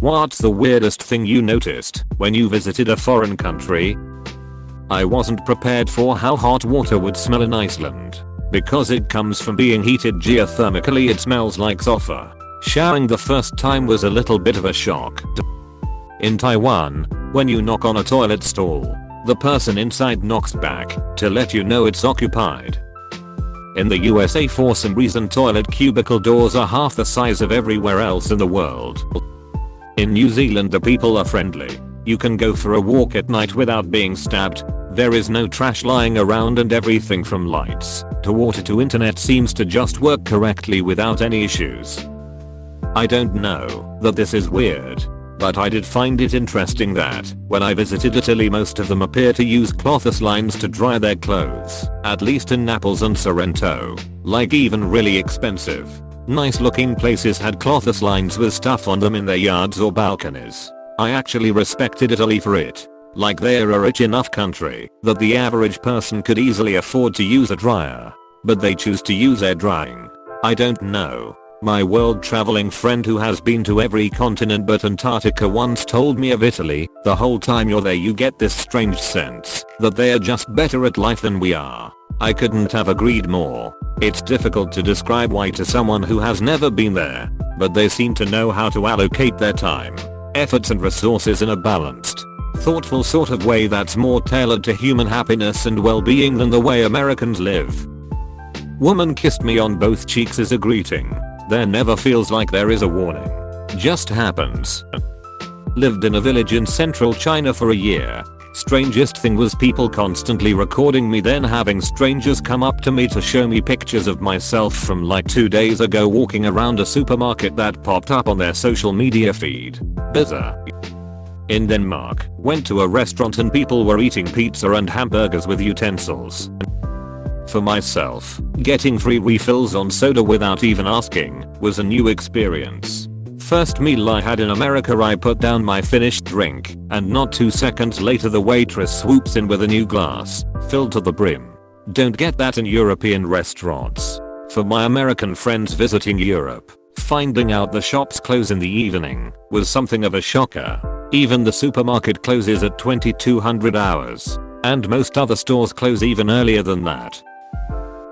What's the weirdest thing you noticed when you visited a foreign country? I wasn't prepared for how hot water would smell in Iceland. Because it comes from being heated geothermically, it smells like sulfur. Showering the first time was a little bit of a shock. In Taiwan, when you knock on a toilet stall, the person inside knocks back to let you know it's occupied. In the USA, for some reason, toilet cubicle doors are half the size of everywhere else in the world. In New Zealand, the people are friendly. You can go for a walk at night without being stabbed. There is no trash lying around, and everything from lights to water to internet seems to just work correctly without any issues. I don't know that this is weird, but I did find it interesting that when I visited Italy, most of them appear to use cloths lines to dry their clothes, at least in Naples and Sorrento. Like even really expensive, nice looking places had cloths lines with stuff on them in their yards or balconies. I actually respected Italy for it. Like they're a rich enough country that the average person could easily afford to use a dryer. But they choose to use air drying. I don't know. My world traveling friend who has been to every continent but Antarctica once told me of Italy. The whole time you're there you get this strange sense that they are just better at life than we are. I couldn't have agreed more. It's difficult to describe why to someone who has never been there, but they seem to know how to allocate their time, efforts and resources in a balanced, thoughtful sort of way that's more tailored to human happiness and well-being than the way Americans live. Woman kissed me on both cheeks as a greeting. There never feels like there is a warning. Just happens. Lived in a village in central China for a year. Strangest thing was people constantly recording me, then having strangers come up to me to show me pictures of myself from like 2 days ago walking around a supermarket that popped up on their social media feed. Bizarre. In Denmark, went to a restaurant and people were eating pizza and hamburgers with utensils. For myself, getting free refills on soda without even asking was a new experience. First meal I had in America, I put down my finished drink, and not 2 seconds later the waitress swoops in with a new glass, filled to the brim. Don't get that in European restaurants. For my American friends visiting Europe, finding out the shops close in the evening was something of a shocker. Even the supermarket closes at 2200 hours, and most other stores close even earlier than that.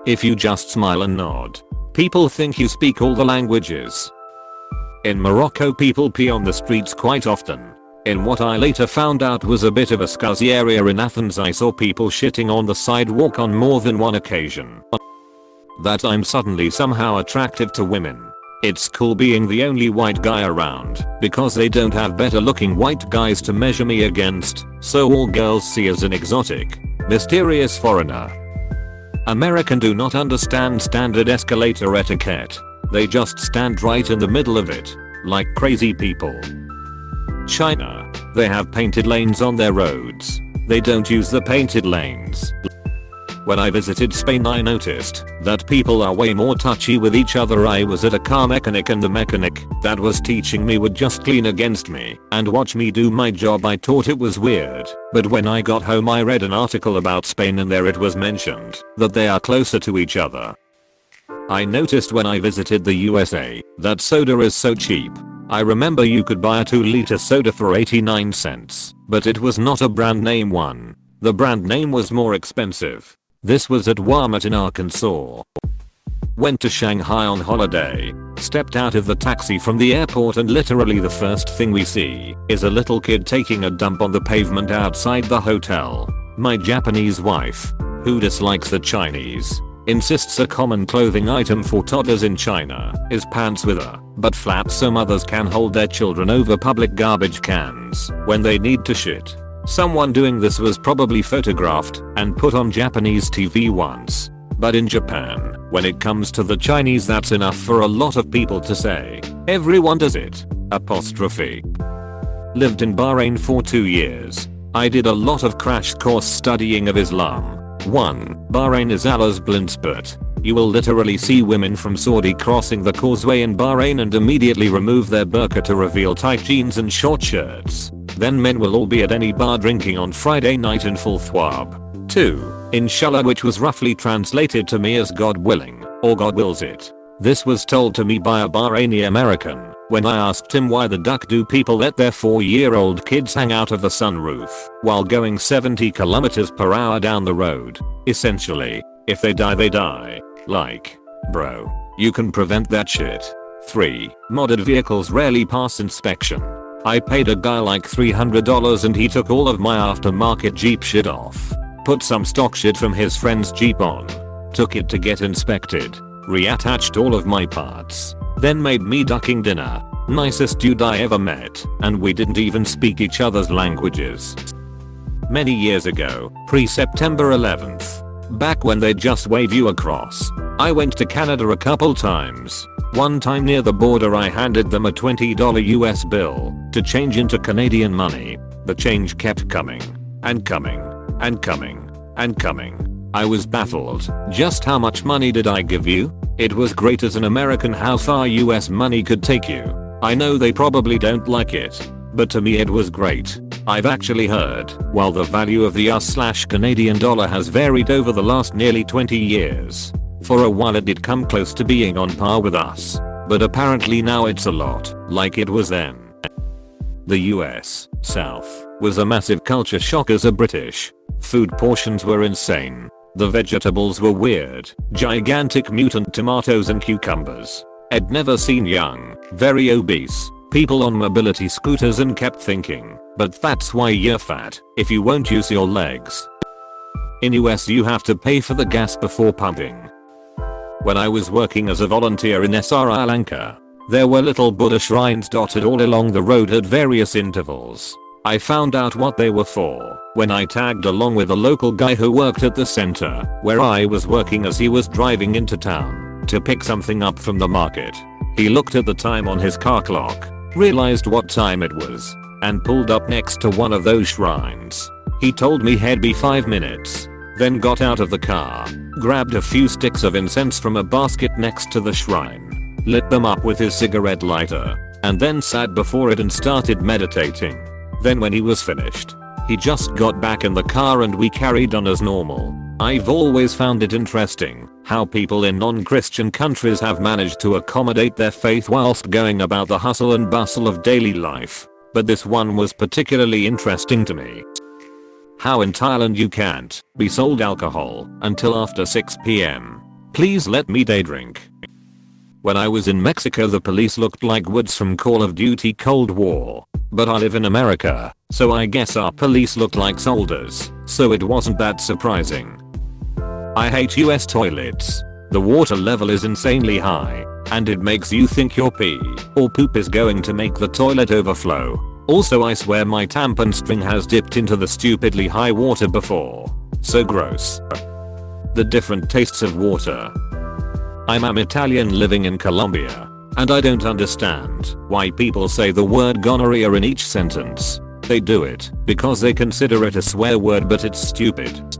If you just smile and nod, people think you speak all the languages. In Morocco, people pee on the streets quite often. In what I later found out was a bit of a scuzzy area in Athens, I saw people shitting on the sidewalk on more than one occasion. That I'm suddenly somehow attractive to women. It's cool being the only white guy around because they don't have better looking white guys to measure me against, so all girls see as an exotic, mysterious foreigner. Americans do not understand standard escalator etiquette. They just stand right in the middle of it, like crazy people. China, they have painted lanes on their roads. They don't use the painted lanes. When I visited Spain, I noticed that people are way more touchy with each other. I was at a car mechanic and the mechanic that was teaching me would just lean against me and watch me do my job. I thought it was weird, but when I got home I read an article about Spain and there it was mentioned that they are closer to each other. I noticed when I visited the USA that soda is so cheap. I remember you could buy a 2-liter soda for 89 cents, but it was not a brand name one. The brand name was more expensive. This was at Walmart in Arkansas. Went to Shanghai on holiday. Stepped out of the taxi from the airport and literally the first thing we see is a little kid taking a dump on the pavement outside the hotel. My Japanese wife, who dislikes the Chinese, insists a common clothing item for toddlers in China is pants with a butt flap so mothers can hold their children over public garbage cans when they need to shit. Someone doing this was probably photographed and put on Japanese TV once. But in Japan, when it comes to the Chinese, that's enough for a lot of people to say, everyone does it. Apostrophe. Lived in Bahrain for 2 years. I did a lot of crash course studying of Islam. 1. Bahrain is Allah's blind spot. You will literally see women from Saudi crossing the causeway in Bahrain and immediately remove their burqa to reveal tight jeans and short shirts. Then men will all be at any bar drinking on Friday night in full thwab. 2. Inshallah, which was roughly translated to me as God willing, or God wills it. This was told to me by a Bahraini American, when I asked him why the duck do people let their 4-year-old kids hang out of the sunroof while going 70 kilometers per hour down the road. Essentially, if they die they die. Like, bro, you can prevent that shit. 3. Modded vehicles rarely pass inspection. I paid a guy like $300 and he took all of my aftermarket Jeep shit off. Put some stock shit from his friend's Jeep on. Took it to get inspected. Reattached all of my parts. Then made me ducking dinner. Nicest dude I ever met, and we didn't even speak each other's languages. Many years ago, pre-September 11th. Back when they just wave you across. I went to Canada a couple times. One time near the border I handed them a $20 US bill to change into Canadian money. The change kept coming and coming and coming and coming. I was baffled. Just how much money did I give you? It was great as an American how far US money could take you. I know they probably don't like it, but to me it was great. I've actually heard, while the value of the US/Canadian dollar has varied over the last nearly 20 years, for a while it did come close to being on par with us, but apparently now it's a lot like it was then. The US South was a massive culture shock as a British. Food portions were insane. The vegetables were weird, gigantic mutant tomatoes and cucumbers. I'd never seen young, very obese people on mobility scooters and kept thinking, but that's why you're fat, if you won't use your legs. In US you have to pay for the gas before pumping. When I was working as a volunteer in Sri Lanka, there were little Buddha shrines dotted all along the road at various intervals. I found out what they were for when I tagged along with a local guy who worked at the center where I was working as he was driving into town to pick something up from the market. He looked at the time on his car clock, realized what time it was, and pulled up next to one of those shrines. He told me he'd be 5 minutes, then got out of the car, grabbed a few sticks of incense from a basket next to the shrine, lit them up with his cigarette lighter, and then sat before it and started meditating. Then when he was finished, he just got back in the car and we carried on as normal. I've always found it interesting how people in non-Christian countries have managed to accommodate their faith whilst going about the hustle and bustle of daily life, but this one was particularly interesting to me. How in Thailand you can't be sold alcohol until after 6 PM. Please let me day drink. When I was in Mexico the police looked like Woods from Call of Duty Cold War. But I live in America, so I guess our police looked like soldiers, so it wasn't that surprising. I hate US toilets. The water level is insanely high, and it makes you think your pee or poop is going to make the toilet overflow. Also I swear my tampon string has dipped into the stupidly high water before. So gross. The different tastes of water. I'm Italian living in Colombia. And I don't understand why people say the word gonorrhea in each sentence. They do it because they consider it a swear word, but it's stupid.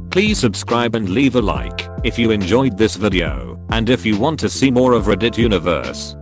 Please subscribe and leave a like if you enjoyed this video and if you want to see more of Reddit Universe.